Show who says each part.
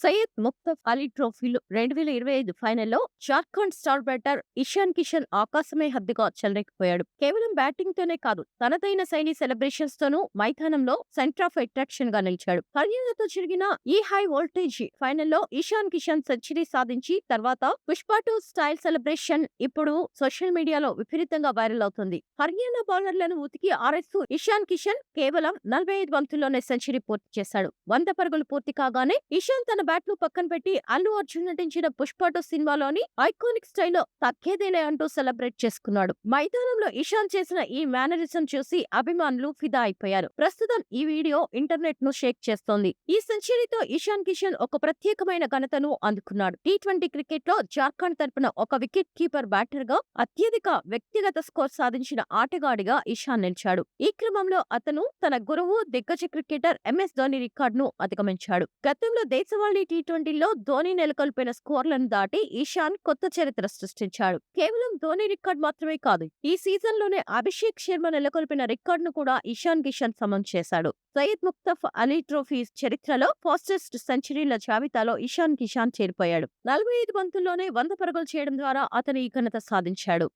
Speaker 1: సయ్యద్ ముక్తఫ్ అలీ ట్రోఫీలో 2025 ఫైనల్లో Jharkhand star batter Ishan Kishan ఆకాశమే హద్దుగా చెలరేగిపోయాడు. కేవలం బ్యాటింగ్ తోనే కాదు, తనదైన శైలి సెలబ్రేషన్స్ తోనూ మైదానంలో సెంటర్ ఆఫ్ అట్రాక్షన్ గా నిలిచాడు. హర్యానాతో జరిగిన ఈ హై వోల్టేజ్ ఫైనల్లో ఇషాన్ కిషన్ సెంచరీ సాధించి తర్వాత పుష్ప 2 స్టైల్ సెలబ్రేషన్ ఇప్పుడు సోషల్ మీడియాలో విపరీతంగా వైరల్ అవుతుంది. హర్యానా బౌలర్లను ఉతికి ఆరేస్తూ ఇషాన్ కిషన్ కేవలం 45 బంతుల్లోనే సెంచరీ పూర్తి చేశాడు. 100 పరుగులు పూర్తి కాగానే ఇషాన్ తన బ్యాట్ ను పక్కన పెట్టి అల్లు అర్జున్ నటించిన పుష్ప 2 సినిమాలోని ఐకానిక్ స్టైల్లో తగ్గేదేలే అంటూ సెలబ్రేట్ చేసుకున్నాడు. మైదానంలో ఇషాన్ చేసిన ఈ మేనరిజం చూసి అభిమానులు ఫిదా అయిపోయారు. ప్రస్తుతం ఈ వీడియో ఇంటర్నెట్ ను షేక్ చేస్తోంది. ఈ సెంచరీతో ఇషాన్ కిషన్ ఒక ప్రత్యేకమైన ఘనతను అందుకున్నాడు. టీ20 క్రికెట్ లో జార్ఖండ్ తరపున ఒక వికెట్ కీపర్ బ్యాటర్ గా అత్యధిక వ్యక్తిగత స్కోర్ సాధించిన ఆటగాడిగా ఇషాన్ నిలిచాడు. ఈ క్రమంలో అతను తన గురువు దిగ్గజ క్రికెటర్ ఎంఎస్ ధోని రికార్డును అధిగమించాడు. గతంలో దేశవాళీ టీ20లో ధోని నెలకొల్పిన స్కోర్లను దాటి ఇషాన్ కొత్త చరిత్ర సృష్టించాడు. కేవలం ధోని రికార్డు మాత్రమే కాదు, ఈ సీజన్ లోనే అభిషేక్ శర్మ నెలకొల్పిన రికార్డును కూడా ఇషాన్ కిషన్ సమం చేశాడు. సయ్యద్ ముక్తఫ్ అలీ ట్రోఫీ చరిత్రలో ఫాస్టెస్ట్ సెంచరీల జాబితాలో ఇషాన్ కిషన్ చేరిపోయాడు. 45 బంతుల్లోనే 100 పరుగులు చేయడం ద్వారా అతను ఈ ఘనత సాధించాడు.